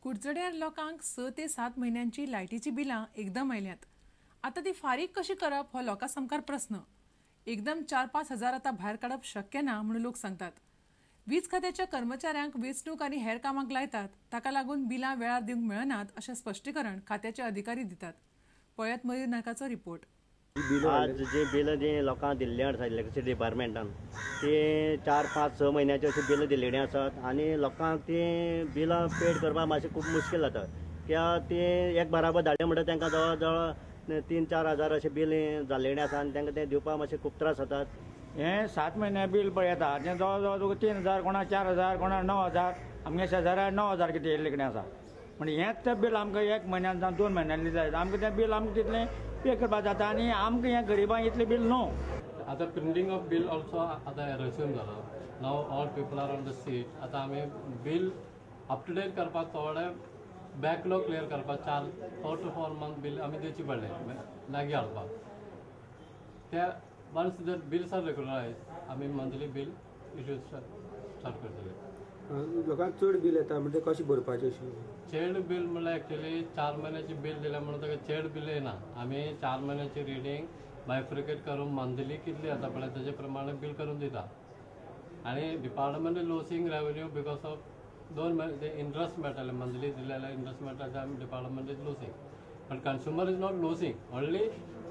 कुडचड्यार लोकांक 6 ते 7 महिन्यांची लायटीची बिलां एकदम आयल्यात. आता ती फारीक कशी करप हो लोकांसमकार प्रस्न. एकदम 4-5 हजार आता भायर काडप शक्य ना म्हणून लोक सांगतात. वीज खात्याच्या कर्मचाऱ्यांक वेंचणूक आनी हेर कामाक लायतात, ताका लागून बिलां वेळार दिवंक मेळनात अशें स्पश्टीकरण खात्याचे अधिकारी दितात. पळयात मयूर नायकाचो रिपोर्ट. आज जे बिल जे लोकांक दिल्ले आसा इलेक्ट्रिसिटी डिपार्टमेंटान ते 4-5-6 महिन्याचे अशी बिल दिल्लेली आसात आनी लोकांक ती बिलां पेड करपाक मातशें खूब मुश्कील जाता. कित्याक ती एक बराबर धाडले म्हणटा तांकां जवळ जवळ 3-4 हजार अशें बिल जाल्लेलें आसा आनी तांकां तें दिवपाक मातशें खूब त्रास जातात. हें 7 म्हयन्या बिल पळय येता तें जवळ जवळ तुका 3,000 कोणा 4,000 कोणा 9,000 आमगे शेजाऱ्याक 9,000 कितें येयल्लें कितें आसा. म्हणजे हेंच तें बिल आमकां 1 म्हयन्यान जावं 2 म्हयन्यांनी जाय. आमकां तें बिल आमकां तितलें पे करपाक जाता आनी आमकां हें गरिबांक इतलें बिल न्हू. आता प्रिंटिंग ऑफ बिल ऑल्सो आता रेज्यूम जालो. Now all people are on the seat. आता आमी बिल अप टू डेट करपाक थोडे बॅकलॉग क्लियर करपाक 4 to 4 मंथ बिल आमी दिवची पडले लागीं हाडपाक. त्या वन्स द बिल्स आर रेग्युलरायज आमी मंथली बिल इश्यू स्टार्ट करतले. लोकांक चड बिल येता म्हणजे कशी भरपाची अशी. चेड बिल म्हणल्यार एक्चुअली 4 महिन्याची बिल दिल्या म्हणून ताका चेड बिल येना. आमी 4 महिन्याची रिडींग बायफ्रिकेट करून मंथली कितली येता पळय तेजे प्रमाणे बिल करून दिता. आनी department losing revenue because of 2 महिने इंट्रस्ट मेळटाले मंथली दिलेले इंट्रस्ट मेळटा ते आमी department is losing. But consumer is not losing only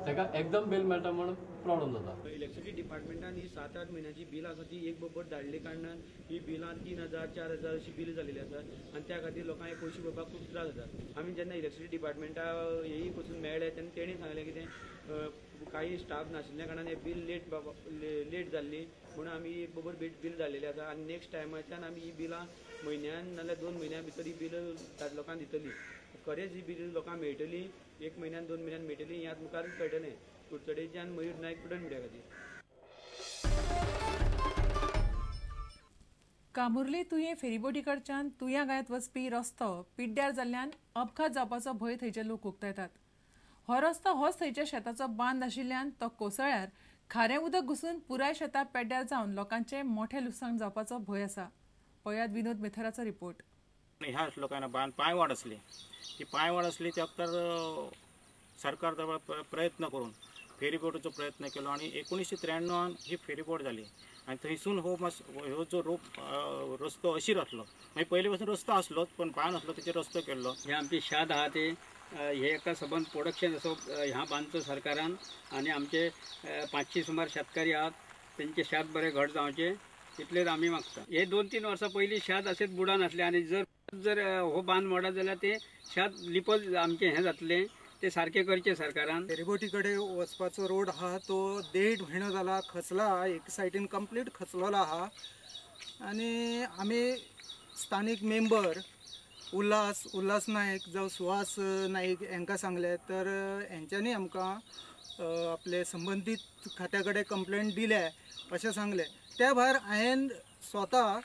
ताका एकदम बिल मेळटा म्हणून प्रॉब्लम जाता. इलेक्ट्रिसिटी डिपार्टमेंटान ही 7-8 महिन्याची बिल आसा ती एक बरोबर धाडले कारणान ही बिलां 3,000-4,000 अशी बिल जाल्लेली आसा आनी त्या खातीर लोकांक हे पयशे भरपाक खूब त्रास जाता. आमी जेन्ना इलेक्ट्रिसिटी डिपार्टमेंटा हेय पसून मेळ्ळे तेन्ना तेणी सांगलें कितें काही स्टाफ नाशिल्ल्या कारणान हे बिल लेट जाल्ली म्हणून आमी एक बरोबर बिल धाडलेली आसा आनी नेक्स्ट टायमाच्यान आमी ही बिलां म्हयन्यान नाजाल्यार 2 म्हयन्या भितर ही बिल लोकांक दितली. खरेंच ही बिल लोकांक मेळटली 1 म्हयन्यान 2 म्हयन्यान मेळटली हें आतां मुखारच कळटलें. कुडचडेच्यान मयूर नायक पुडन मिडिया खातीर. कामुर्ली तुये फेरीबोटी कडच्यान तुया गायत वचपी रस्तो पिड्ड्यार जाल्ल्यान अपघात जावपाचो भंय थंयचे लोक उक्तायतात. हो रस्तो होच थंयच्या शेताचो बांद आशिल्ल्यान तो कोसळ्यार खारें उदक घुसून पुराय शेतां पेड्ड्यार जावन लोकांचे मोठे लुकसाण जावपाचो भंय आसा. पळयात विनोद मेथराचो रिपोर्ट. ह्या लोकांना बांद पांयवाड असली ती पांयवाड असली त्या तर सरकार जवळ प्रयत्न करून फेरीबोटीचो प्रयत्न केलो आनी 1993 ही फेरीबोट जाली आनी थंयसून हो जो रस्तो अशीर आसलो. मागीर पयलीं पासून रस्तो आसलोच पण बांद आसलो तेचेर रस्तो केल्लो. हे आमचे शेत आहा ते हे एका सबंद प्रोडक्शन असो ह्या बांदचो सरकारान आनी आमचे 500 सुमार शेतकारी आहात तेंचे शेत बरें घट जावचे इतलेच आमी मागता. हे 2-3 वर्सां पयलीं शेत अशेंच बुडान आसले आनी जर हो बांद मोडत जाल्यार ते शेत लिपत आमचे हें जातलें ते सारखे करचे सरकारान. फेरीबोटी कडेन वचपाचो रोड आहा तो 1.5 म्हयनो जाला खचला. एक सायडीन कंप्लीट खचलेलो आहा आनी आमी स्थानीक मेंबर उल्हास नायक जावं सुहास नाईक हांकां सांगले तर हेंच्यांनी आमकां आपले संबंदीत खात्या कडेन कंप्लेंट दिल्या अशें सांगलें. त्या भायर हांवें स्वता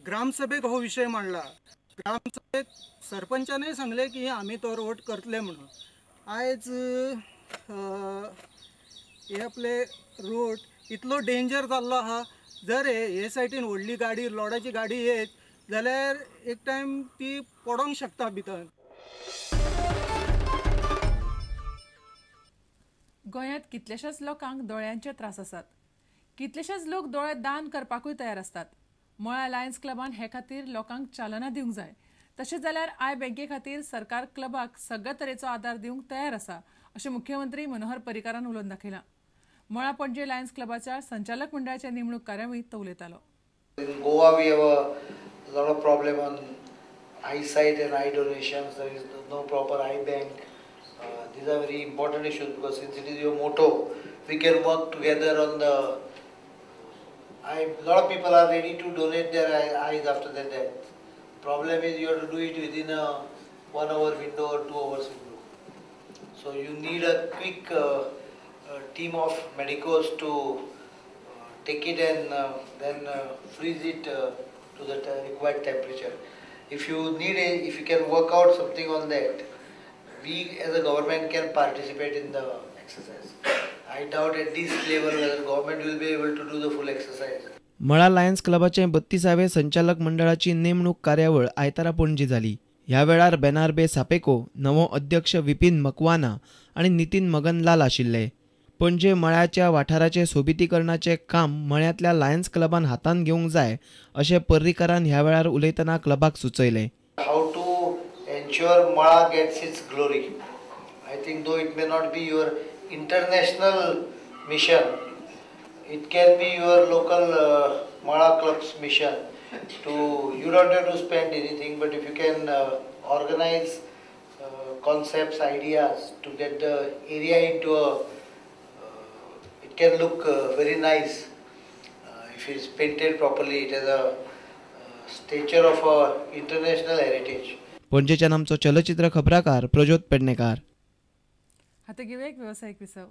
ग्रामसभेक हो विशय मांडला. ग्रामसभेक सरपंचानय सांगले की आमी तो रोड करतले म्हणून. आयज हे आपले रोड इतलो डेंजर जाल्लो आहा. जर हे सायडीन व्हडली गाडी लोडाची गाडी येत जाल्यार एक टायम ती पडोंक शकता भितर. गोंयांत कितलेशेच लोकांक दोळ्यांचे त्रास आसात. कितलेशेच लोक दोळे दान करपाकूय तयार असतात. मळा लायन्स क्लबान हे खातीर लोकांक चालना दिवंक जाय. तशेंच जाल्यार आय बँके खातीर सरकार क्लबाक सगळ्या तरेचो आदार दिवंक तयार आसा अशें मुख्यमंत्री मनोहर पर्रीकारान उलोवन दाखयलां. मळा पणजे लायन्स क्लबाच्या संचालक मंडळाच्या नेमणूक कार्यावळीत तो उलयतालो. In Goa we have a lot of problem on eyesight and eye donations. There is no proper eye bank. These are very important issues because since it is your motto, we can work together on the. A lot of people are ready to donate their eyes after their death. Problem is you have to do it within a 1 hour window or 2 hours window. So you need a quick team of medicos to take it and then freeze it to the required temperature. If you can work out something on that, we as a government can participate in the exercise. I doubt at this level whether government will be able to do the full exercise. मळा Lions क्लबाचे 32वे संचालक मंडळाची नेमणूक कार्यावळ आयतारा पणजी जाली. ह्या वेळार बेनार्बे सापेको, नवो अध्यक्ष विपिन मकवाना आणि नितीन मगनलाल आशिल्ले. पणजे मळ्याच्या वाठाराचे सोबितीकरणाचे काम मळ्यातल्या लायन्स क्लबान हातान घेवंक जाय अशें पर्रीकारान ह्या वेळार उलयतना क्लबाक सुचयलें. How to ensure Mala gets its glory. I think though it may not be your international mission, it can be your local Mala club's mission. You don't have to spend anything, but if you can organize concepts, ideas to get the area into it can look very nice. If it's painted properly, it has a stature of a international heritage. पणजेच्यान आमचो चलचित्र खबराकार प्रज्योत पेडणेकार. आता घेऊया एक व्यावसायिक विसव.